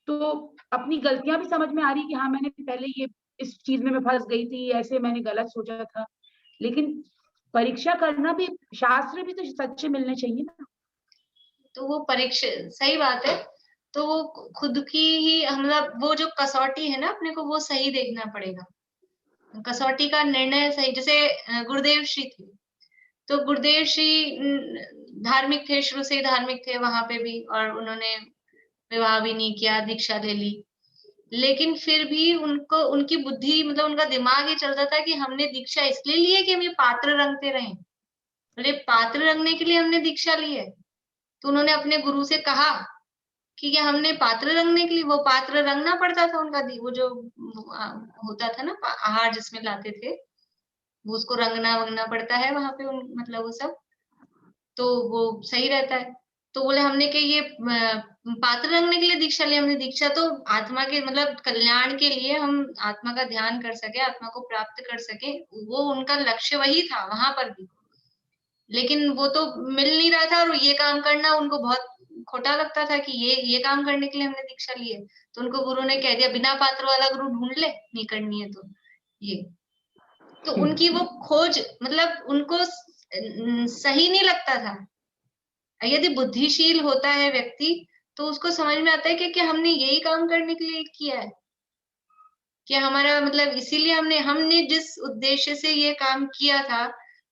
तो अपनी गलतियां भी समझ में आ रही कि हाँ मैंने पहले ये इस चीज में मैं फंस गई थी, ऐसे मैंने गलत सोचा था। लेकिन परीक्षा करना भी, शास्त्र भी तो सच्चे मिलने चाहिए ना। तो वो परीक्षा, सही बात है। तो वो खुद की ही, मतलब वो जो कसौटी है ना, अपने को वो सही देखना पड़ेगा। कसौटी का निर्णय सही, जैसे गुरुदेव श्री थे, तो गुरुदेव श्री धार्मिक थे, शुरू से ही धार्मिक थे वहां पे भी, और उन्होंने विवाह भी नहीं किया, दीक्षा ले ली। लेकिन फिर भी उनको, उनकी बुद्धि, मतलब उनका दिमाग ये चलता था कि हमने दीक्षा इसलिए ली है कि हम ये पात्र रंगते रहें। बोले पात्र रंगने के लिए हमने दीक्षा ली है? तो उन्होंने अपने गुरु से कहा कि क्या हमने पात्र रंगने के लिए, वो पात्र रंगना पड़ता था उनका, वो जो होता था ना आहार जिसमें लाते थे, वो उसको रंगना वंगना पड़ता है वहां पे, मतलब वो सब, तो वो सही रहता है। तो बोले हमने कि ये पात्र रंगने के लिए दीक्षा ली। हमने दीक्षा तो आत्मा के, मतलब कल्याण के लिए, हम आत्मा का ध्यान कर सके, आत्मा को प्राप्त कर सके, वो उनका लक्ष्य वही था वहां पर भी। लेकिन वो तो मिल नहीं रहा था, और ये काम करना उनको बहुत खोटा लगता था कि ये काम करने के लिए हमने दीक्षा ली है। तो उनको गुरु ने कह दिया, बिना पात्र वाला गुरु ढूंढ ले, नहीं करनी है तो ये। तो उनकी वो खोज, मतलब उनको सही नहीं लगता था। यदि बुद्धिशील होता है व्यक्ति तो उसको समझ में आता है कि हमने यही काम करने के लिए किया है, कि हमारा मतलब इसीलिए हमने जिस उद्देश्य से ये काम किया था,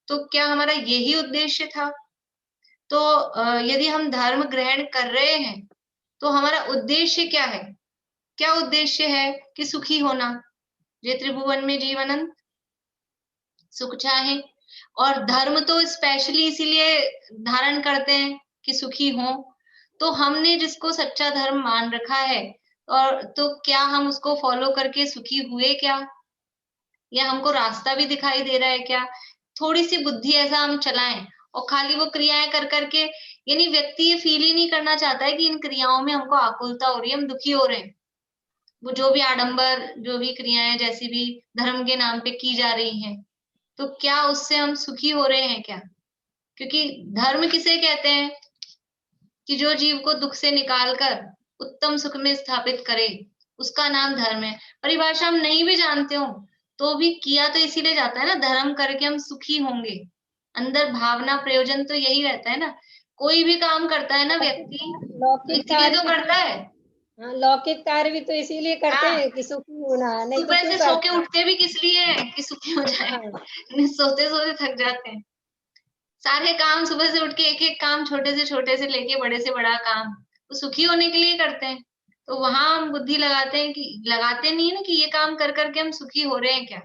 तो क्या हमारा यही उद्देश्य था? तो यदि हम धर्म ग्रहण कर रहे हैं तो हमारा उद्देश्य क्या है? क्या उद्देश्य है? कि सुखी होना, ये त्रिभुवन में जीवनंत सुख चाहे। और धर्म तो स्पेशली इसीलिए धारण करते हैं कि सुखी हो। तो हमने जिसको सच्चा धर्म मान रखा है, और तो क्या हम उसको फॉलो करके सुखी हुए क्या, या हमको रास्ता भी दिखाई दे रहा है क्या? थोड़ी सी बुद्धि ऐसा हम चलाएं, और खाली वो क्रियाएं कर करके, यानी व्यक्ति ये फील ही नहीं करना चाहता है कि इन क्रियाओं में हमको आकुलता हो रही है, हम दुखी हो रहे हैं। वो जो भी आडंबर, जो भी क्रियाएं जैसी भी धर्म के नाम पे की जा रही हैं, तो क्या उससे हम सुखी हो रहे हैं क्या? क्योंकि धर्म किसे कहते हैं? कि जो जीव को दुख से निकालकर उत्तम सुख में स्थापित करे, उसका नाम धर्म है। परिभाषा हम नहीं भी जानते हो तो भी किया तो इसीलिए जाता है ना, धर्म करके हम सुखी होंगे। अंदर भावना, प्रयोजन तो यही रहता है ना। कोई भी काम करता है ना व्यक्ति, लौकिक इसीलिए कार्य तो करता है। हाँ, लौकिक कार्य भी तो इसीलिए करते हैं कि सुखी होना है, नहीं तो सुबह क्यों से सो के करते हैं? उठते भी किस लिए है? कि सुखी हो जाए। हाँ। सोते सोते थक जाते हैं। सारे काम सुबह से उठ के, एक एक काम छोटे से लेके बड़े से बड़ा काम, वो सुखी होने के लिए करते हैं। तो वहां हम बुद्धि लगाते हैं, कि लगाते नहीं है ना, कि ये काम कर करके हम सुखी हो रहे हैं क्या।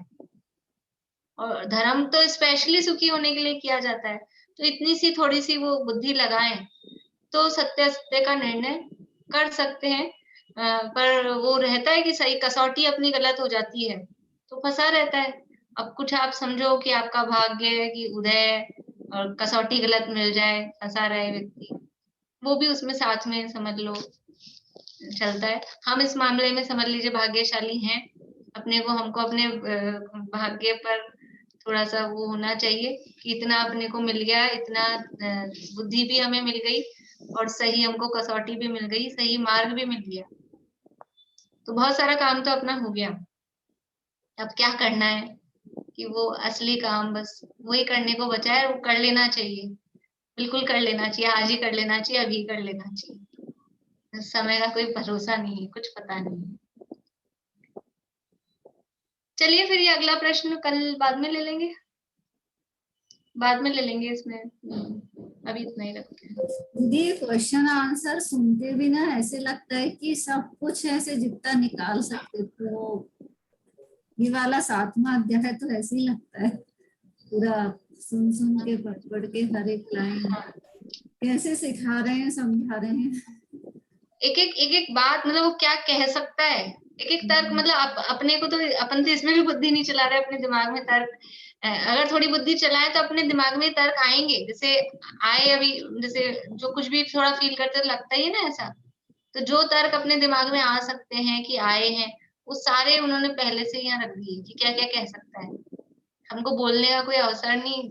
और धर्म तो स्पेशली सुखी होने के लिए किया जाता है। तो इतनी सी थोड़ी सी वो बुद्धि लगाएं तो सत्य असत्य का निर्णय कर सकते हैं। पर वो रहता है कि सही कसौटी अपनी गलत हो जाती है तो फंसा रहता है। अब कुछ आप समझो कि आपका भाग्य है कि उदय, और कसौटी गलत मिल जाए, फंसा रहे व्यक्ति, वो भी उसमें साथ में समझ लो चलता है। हम इस मामले में समझ लीजिए भाग्यशाली हैं अपने को, हमको अपने भाग्य पर थोड़ा सा वो होना चाहिए कि इतना अपने को मिल गया, इतना बुद्धि भी हमें मिल गई और सही हमको कसौटी भी मिल गई, सही मार्ग भी मिल गया, तो बहुत सारा काम तो अपना हो गया। अब क्या करना है कि वो असली काम बस वही करने को बचा है, वो कर लेना चाहिए, बिल्कुल कर लेना चाहिए, आज ही कर लेना चाहिए, अभी कर लेना चाहिए। समय का कोई भरोसा नहीं है, कुछ पता नहीं है। चलिए फिर ये अगला प्रश्न कल बाद में ले लेंगे, बाद में ले लेंगे, इसमें अभी इतना ही रखते हैं। ये क्वेश्चन आंसर सुनते भी ना ऐसे लगता है कि सब कुछ ऐसे जितना निकाल सकते, तो ये वाला 7वां अध्याय तो ऐसे ही लगता है, पूरा सुन सुन के पढ़ के हर एक लाइन कैसे सिखा रहे हैं, समझा रहे हैं। एक एक बात, मतलब वो क्या कह सकता है, एक एक तर्क, मतलब अपने को तो, अपन तो इसमें भी बुद्धि नहीं चला रहे, अपने दिमाग में तर्क, अगर थोड़ी बुद्धि चलाए तो अपने दिमाग में तर्क आएंगे, जैसे आए अभी, जैसे जो कुछ भी थोड़ा फील करते तो लगता ही है ना ऐसा, तो जो तर्क अपने दिमाग में आ सकते हैं कि आए हैं, वो सारे उन्होंने पहले से यहाँ रख दिए कि क्या क्या कह सकता है, हमको बोलने का कोई अवसर नहीं,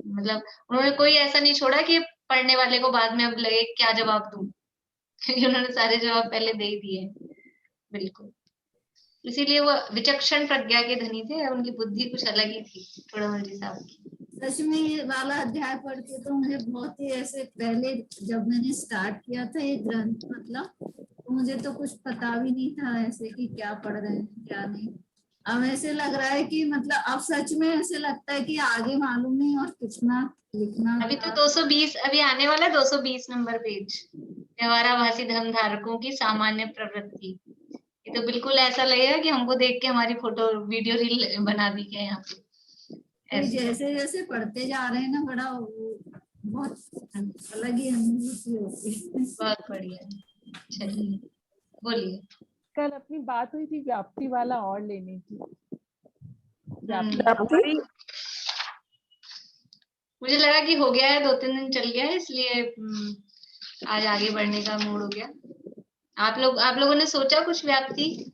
मतलब उन्होंने कोई ऐसा नहीं छोड़ा कि पढ़ने वाले को बाद में अब लगे क्या जवाब दूं, क्योंकि उन्होंने सारे जवाब पहले दे ही दिए। बिल्कुल, इसीलिए वो विचक्षण प्रज्ञा के धनी थे, उनकी बुद्धि कुछ अलग ही थी थोड़ा जी साहब की। सच में ये वाला अध्याय पढ़ के तो मुझे बहुत ही ऐसे, पहले जब मैंने स्टार्ट किया था ये ग्रंथ, मतलब तो मुझे तो कुछ पता भी नहीं था ऐसे कि क्या पढ़ रहे हैं क्या नहीं। अब ऐसे लग रहा है कि मतलब अब सच में ऐसे लगता है कि आगे मालूम नहीं और कितना लिखना। अभी तो 220, अभी आने वाला 220 नंबर पेज, व्यवहाराभासी धर्म धारकों की सामान्य प्रवृत्ति। ये तो बिल्कुल ऐसा लगेगा कि हमको देख के हमारी फोटो वीडियो रील बना दी है यहाँ पे। जैसे जैसे पढ़ते जा रहे हैं ना, बड़ा बहुत अलग ही अनुभूति होती है। बहुत बढ़िया, चलिए बोलिए। कल अपनी बात हुई थी व्याप्ति वाला और लेने की, मुझे लगा कि हो गया है, 2-3 दिन चल गया है, इसलिए आज आगे बढ़ने का मूड हो गया। आप लोगों ने सोचा कुछ व्याप्ति,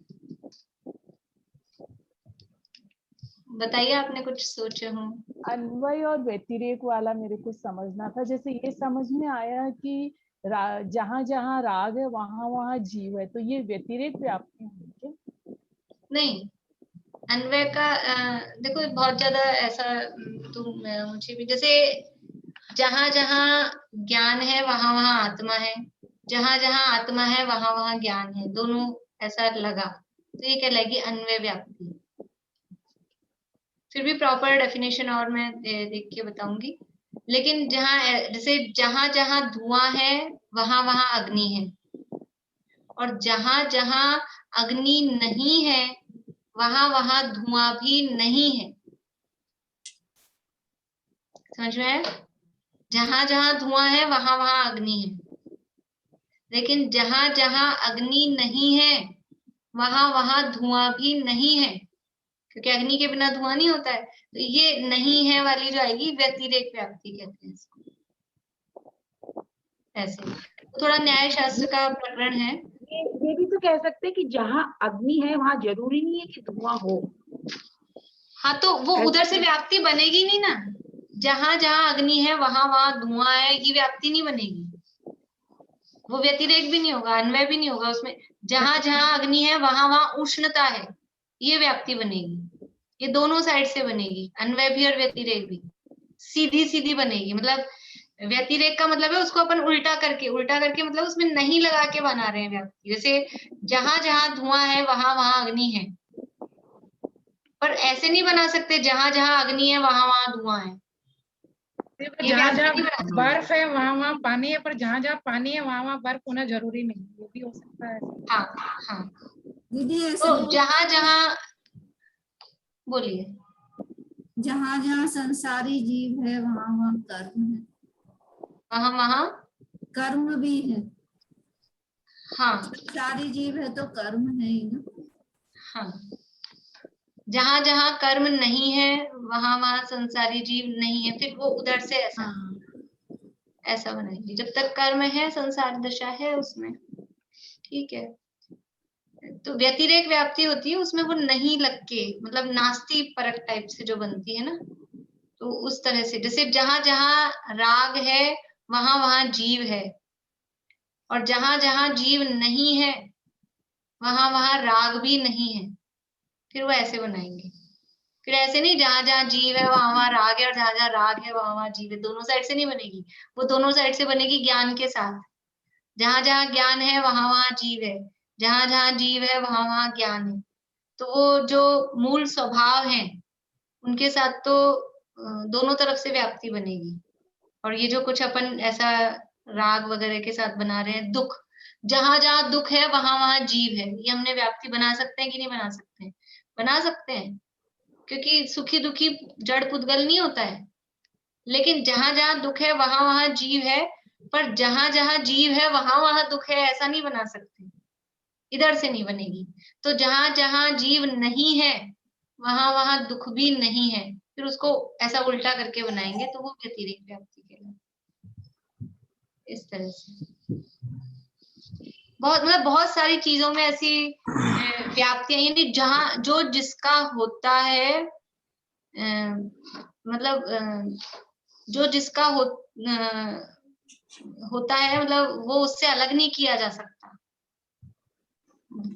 बताइए, आपने कुछ सोचे हो? अन्वय और व्यतिरेक वाला मेरे को समझना था। जैसे ये समझ में आया कि जहां जहां राग है वहां वहां जीव है, तो ये व्यतिरेक व्याप्ति है क्या? नहीं, अन्वय का देखो बहुत ज्यादा ऐसा, मुझे भी, जैसे जहां जहां ज्ञान है वहां वहां आत्मा है, जहां जहां आत्मा है वहां वहां ज्ञान है, दोनों ऐसा लगा, तो ये कहलाएगी अन्वय व्याप्ति। फिर भी प्रॉपर डेफिनेशन और मैं देख के बताऊंगी, लेकिन जैसे जहां जहां धुआं है वहां वहां अग्नि है, और जहां जहां अग्नि नहीं है वहां वहां धुआं भी नहीं है। समझ में आया? जहां जहां धुआं है वहां वहां अग्नि है, लेकिन जहां जहां अग्नि नहीं है वहां वहां धुआं भी नहीं है, क्योंकि अग्नि के बिना धुआं नहीं होता है। तो ये नहीं है वाली जो आएगी व्यतिरेक व्याप्ति कहते हैं इसको। ऐसे तो थोड़ा न्याय शास्त्र का प्रकरण है। ये भी तो कह सकते हैं कि जहाँ अग्नि है वहां जरूरी नहीं है कि धुआं हो। हाँ, तो वो उधर से व्याप्ति बनेगी नहीं ना, जहां जहां अग्नि है वहां वहां धुआं है, ये व्याप्ति नहीं बनेगी, वो व्यतिरेक भी नहीं होगा, अन्वय भी नहीं होगा उसमें। जहां जहां अग्नि है वहां वहां उष्णता है, ये व्याप्ति बनेगी। ये दोनों साइड से बनेगी, अन्वय भी और व्यतिरेक भी सीधी सीधी बनेगी। मतलब व्यतिरेक का मतलब है उसको अपन उल्टा करके मतलब उसमें नहीं लगा के बना रहे हैं व्याप्ति। जैसे जहां जहां धुआं है वहां वहां अग्नि है, पर ऐसे नहीं बना सकते जहां जहां अग्नि है वहां वहां धुआं है। जहाँ जहाँ बर्फ है वहाँ वहाँ पानी है, पर जहाँ जहाँ पानी है वहाँ वहाँ बर्फ होना जरूरी नहीं, वो भी हो सकता है। हाँ हाँ, दीदी तो जहाँ जहाँ, बोलिए, जहाँ जहाँ संसारी जीव है वहाँ वहाँ कर्म है, वहाँ वहाँ कर्म भी है। हाँ, संसारी जीव है तो कर्म है ही ना। हाँ, जहां जहां कर्म नहीं है वहां वहां संसारी जीव नहीं है, फिर वो उधर से ऐसा ऐसा बनाएंगे। जब तक कर्म है संसार दशा है उसमें, ठीक है। तो व्यतिरेक व्याप्ति होती है, उसमें वो नहीं लग के, मतलब नास्ति परक टाइप से जो बनती है ना, तो उस तरह से, जैसे जहां जहां राग है वहां वहां जीव है, और जहां जहां जीव नहीं है वहां वहां राग भी नहीं है, फिर वो ऐसे बनाएंगे। फिर ऐसे नहीं जहां जहां जीव है वहां वहां राग है, और जहां जहां राग है वहां वहां जीव है, दोनों साइड से नहीं बनेगी। वो दोनों साइड से बनेगी ज्ञान के साथ। जहां जहां ज्ञान है वहां वहां जीव है, जहां जहां जीव है वहां वहां ज्ञान है। तो वो जो मूल स्वभाव है उनके साथ तो दोनों तरफ से व्याप्ति बनेगी। और ये जो कुछ अपन ऐसा राग वगैरह के साथ बना रहे हैं, दुख, जहां जहां दुख है वहां वहां जीव है, ये हमने व्याप्ति बना सकते हैं कि नहीं बना सकते हैं? बना सकते हैं, क्योंकि सुखी दुखी जड़ पुद्गल नहीं होता है। लेकिन जहां जहां दुख है वहां वहां जीव है, पर जहां जहां जीव है वहां वहां दुख है, ऐसा नहीं बना सकते, इधर से नहीं बनेगी। तो जहां जहां जीव नहीं है वहां वहां दुख भी नहीं है, फिर उसको ऐसा उल्टा करके बनाएंगे तो वो व्यतिरेक व्याप्ति कहलाती, इस तरह से। बहुत मतलब बहुत सारी चीजों में ऐसी व्याप्तियां, यानी जहां जो जिसका होता है, मतलब जो जिसका होता है, मतलब वो उससे अलग नहीं किया जा सकता,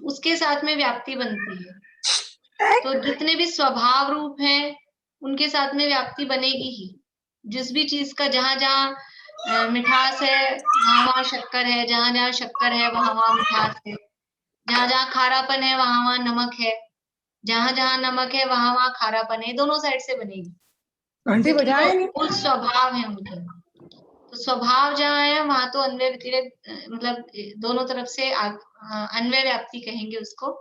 उसके साथ में व्याप्ति बनती है। तो जितने भी स्वभाव रूप हैं उनके साथ में व्याप्ति बनेगी ही। जिस भी चीज का जहां जहां मिठास है वहां वहां शक्कर है, जहां जहां शक्कर है वहां वहां मिठास है, जहां जहां खारापन है वहां वहां नमक है, जहां जहां नमक है वहां वहां खारापन है, दोनों साइड से बनेगी। घंटी बजाएंगे। मूल स्वभाव है उनके। तो स्वभाव जहाँ है वहां तो अन्वय व्यतिरेक, मतलब दोनों तरफ से अन्वय व्याप्ति कहेंगे उसको।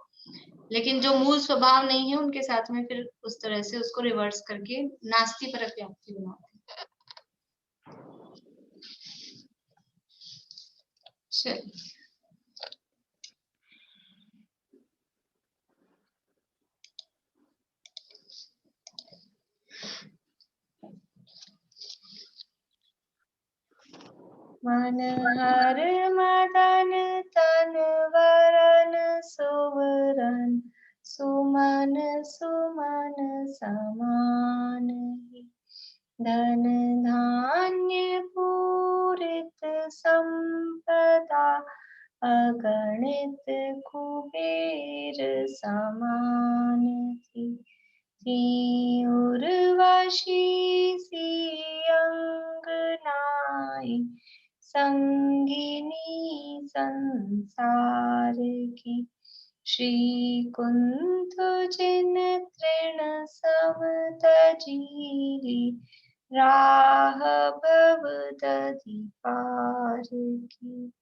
लेकिन जो मूल स्वभाव नहीं है उनके साथ में फिर उस तरह से उसको रिवर्स करके नास्ति परक व्याप्ति बनाते हैं। चलिए, मन हर मदन तन वरन सुवरन सुमन सुमन समान ही, धन धान्य पूरित संपदा अगणित कुबेर समान थी। उर्वशी सी अंगनाई संगिनी संसार की, श्री कुंत जिन तृण सम तजीरी राह भव दधि पार की।